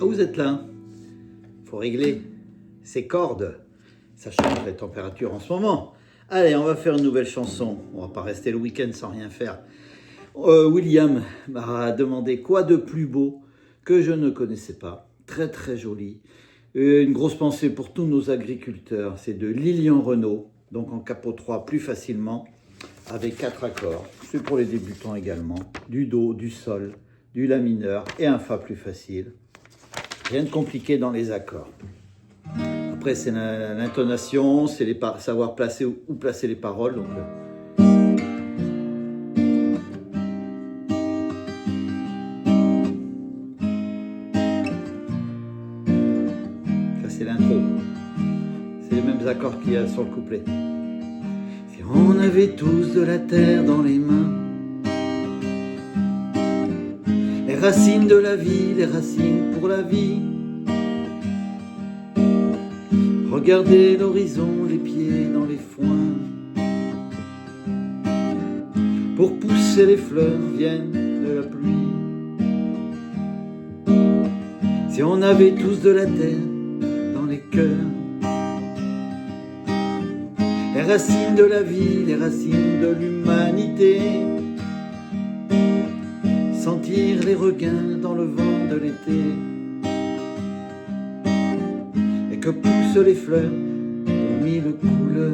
vous êtes là. Il faut régler ces cordes. Ça change les températures en ce moment. Allez, on va faire une nouvelle chanson. On va pas rester le week-end sans rien faire. William m'a demandé quoi de plus beau que je ne connaissais pas. Très très joli. Une grosse pensée pour tous nos agriculteurs. C'est de Lilian Renaud, donc en capot 3 plus facilement, avec 4 accords. C'est pour les débutants également. Du Do, du Sol, du La mineur et un Fa plus facile. Rien de compliqué dans les accords. Après, c'est l'intonation, c'est savoir placer où placer les paroles. Donc, ça, c'est l'intro. C'est les mêmes accords qu'il y a sur le couplet. Si on avait tous de la terre dans les mains, les racines de la vie, les racines pour la vie. Regardez l'horizon, les pieds dans les foins. Pour pousser les fleurs viennent de la pluie. Si on avait tous de la terre dans les cœurs, les racines de la vie, les racines de l'humanité, sentir les regains dans le vent de l'été, et que poussent les fleurs aux mille couleurs.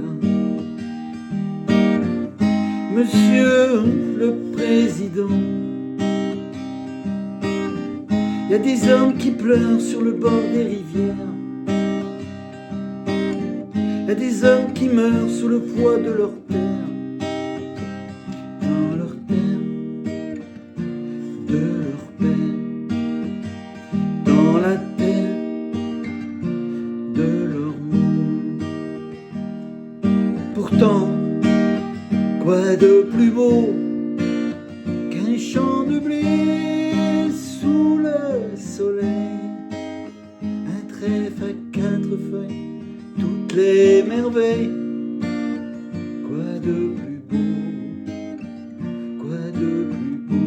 Monsieur le Président, il y a des hommes qui pleurent sur le bord des rivières. Il y a des hommes qui meurent sous le poids de leur terre. Dans leur terre, de leur père. Dans la terre de leur monde. Pourtant, quoi de plus beau qu'un champ de blé sous le soleil, un trèfle à 4 feuilles, toutes les merveilles. Quoi de plus beau, quoi de plus beau.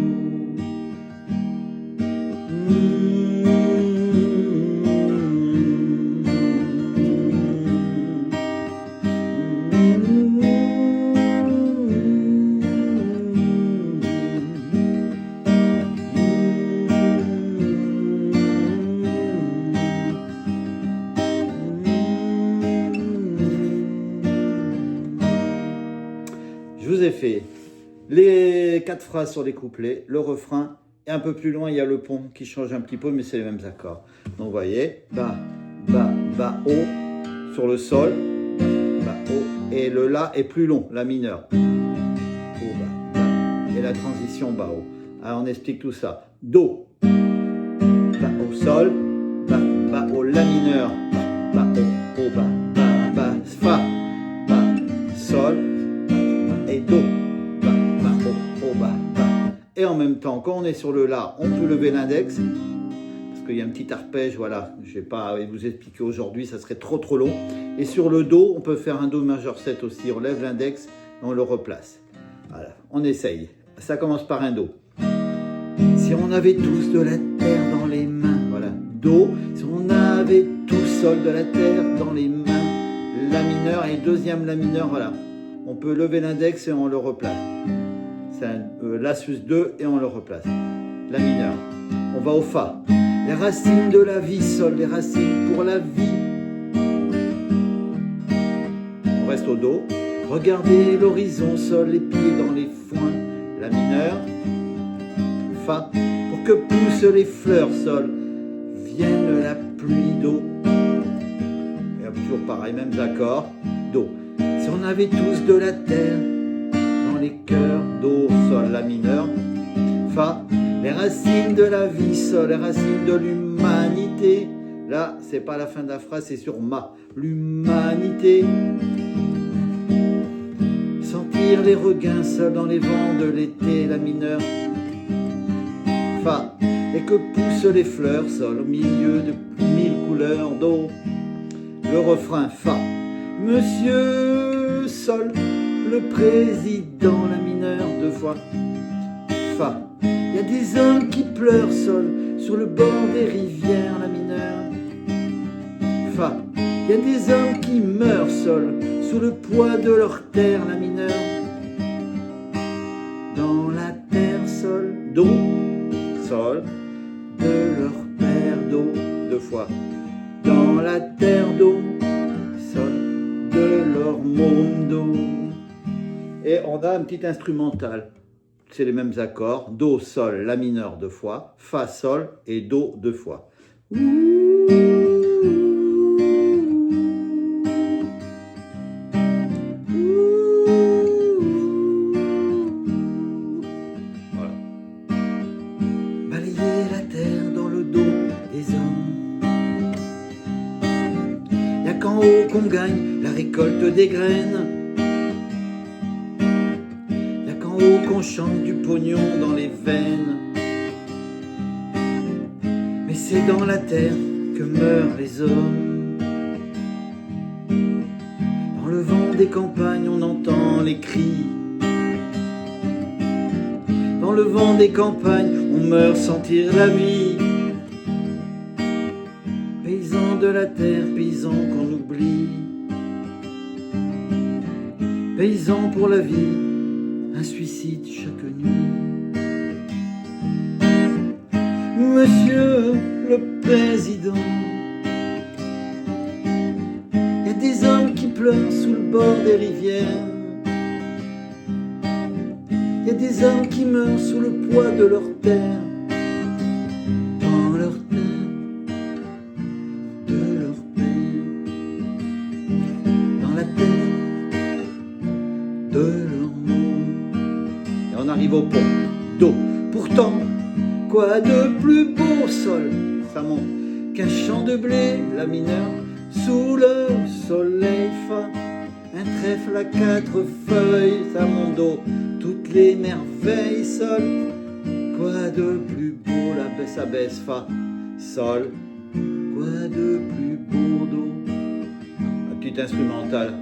Je vous ai fait les 4 phrases sur les couplets, le refrain, et un peu plus loin, il y a le pont qui change un petit peu, mais c'est les mêmes accords. Donc, vous voyez, Ba, Ba, Ba, O sur le Sol, Ba, O, et le La est plus long, La mineur. O, Ba, Ba, et la transition Ba, O. Alors, on explique tout ça. Do, Ba, O, Sol, Ba, Ba, O, La mineur, Ba, Ba, O, Ba, Ba, Ba, Fa, Ba, Sol, et Do, Ba, Ba, O, Ba, Ba. Et en même temps, quand on est sur le La, on peut lever l'index, parce qu'il y a un petit arpège, voilà, je ne vais pas vous expliquer aujourd'hui, ça serait trop long. Et sur le Do, on peut faire un Do majeur 7 aussi, on lève l'index et on le replace. Voilà, on essaye. Ça commence par un Do. Si on avait tous de la terre dans les mains, voilà, Do. Si on avait tout Sol de la terre dans les mains, La mineur et deuxième La mineur, voilà. On peut lever l'index et on le replace. C'est un La sus 2 et on le replace. La mineur. On va au Fa. Les racines de la vie, Sol, les racines pour la vie. On reste au Do. Regardez l'horizon, Sol, les pieds dans les foins. La mineur. Fa. Pour que poussent les fleurs, Sol, vienne la pluie, Do. Et toujours pareil, mêmes accords. Do. Si on avait tous de la terre dans les cœurs, Do, Sol, La mineur, Fa, les racines de la vie, Sol, les racines de l'humanité. Là, c'est pas la fin de la phrase, c'est sur Ma, l'humanité. Sentir les regains, Sol, dans les vents de l'été, La mineur, Fa, et que poussent les fleurs, Sol, au milieu de 1000 couleurs, Do. Le refrain, Fa. Monsieur Sol, le Président, La mineur 2 fois, Fa. Il y a des hommes qui pleurent sol sur le bord des rivières, la mineure. Fa. Il y a des hommes qui meurent sol sous le poids de leur terre, la mineure. Dans la terre sol, do, sol, de leur père, do, deux fois. Dans la terre, do, sol, de leur môme, do. Et on a un petit instrumental. C'est les mêmes accords. Do, sol, la mineure deux fois. Fa, sol et do deux fois. Voilà. Balayer la terre dans le dos des hommes. Y'a qu'en haut qu'on gagne la récolte des graines. Qu'on chante du pognon dans les veines. Mais c'est dans la terre que meurent les hommes. Dans le vent des campagnes on entend les cris. Dans le vent des campagnes on meurt sentir la vie. Paysans de la terre, paysans qu'on oublie. Paysans pour la vie, un suicide chaque nuit. Monsieur le Président, il y a des hommes qui pleurent sous le bord des rivières. Il y a des hommes qui meurent sous le poids de leur terre. Dans leur terre, de leur père. Dans la terre, de leur monde. Et on arrive au pont. Do. Pourtant, quoi de plus beau sol, ça monte, qu'un champ de blé, la mineure, sous le soleil fa. Un trèfle à quatre feuilles, ça monte do. Toutes les merveilles sol. Quoi de plus beau, la baisse à baisse fa. Sol. Quoi de plus beau do. Un petit instrumental.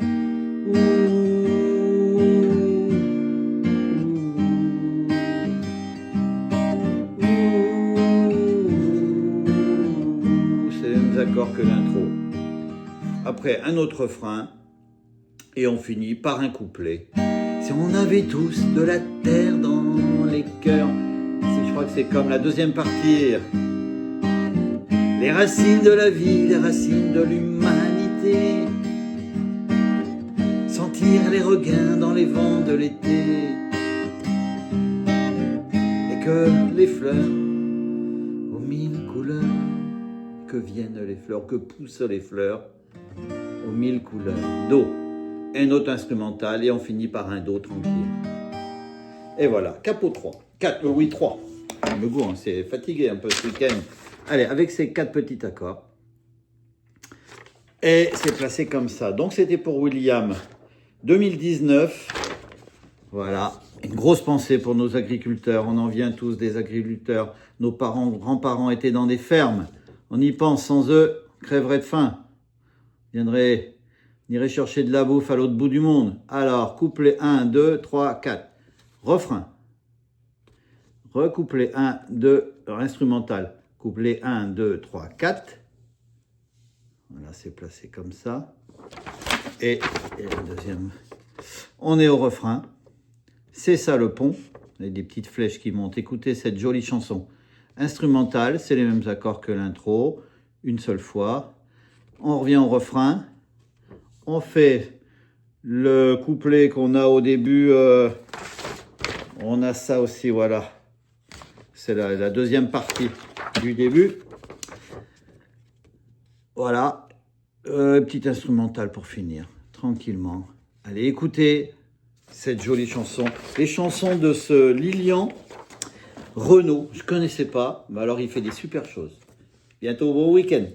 Accord que l'intro. Après un autre refrain et on finit par un couplet. Si on avait tous de la terre dans les cœurs, je crois que c'est comme la deuxième partie. Les racines de la vie, les racines de l'humanité. Sentir les regains dans les vents de l'été. Et que les fleurs aux mille couleurs, que viennent les fleurs, que poussent les fleurs aux mille couleurs. Do, un autre instrumental et on finit par un do tranquille. Et voilà, capot 3. 4, oui 3. Le goût, hein, c'est fatigué un peu ce week-end. Allez, avec ces 4 petits accords. Et c'est placé comme ça. Donc c'était pour William 2019. Voilà, une grosse pensée pour nos agriculteurs. On en vient tous des agriculteurs. Nos parents, grands-parents étaient dans des fermes. On y pense, sans eux, on crèverait de faim. On irait chercher de la bouffe à l'autre bout du monde. Alors, couplet 1, 2, 3, 4. Refrain. Recouplet 1, 2, instrumental. Couplet 1, 2, 3, 4. Voilà, c'est placé comme ça. Et le deuxième. On est au refrain. C'est ça le pont. Avec des petites flèches qui montent. Écoutez cette jolie chanson. Instrumental, c'est les mêmes accords que l'intro, une seule fois. On revient au refrain. On fait le couplet qu'on a au début. On a ça aussi, voilà. C'est la deuxième partie du début. Voilà. Petit instrumental pour finir, tranquillement. Allez, écoutez cette jolie chanson. Les chansons de ce Lilian Renaud, je ne connaissais pas, mais alors il fait des super choses. Bientôt, bon week-end.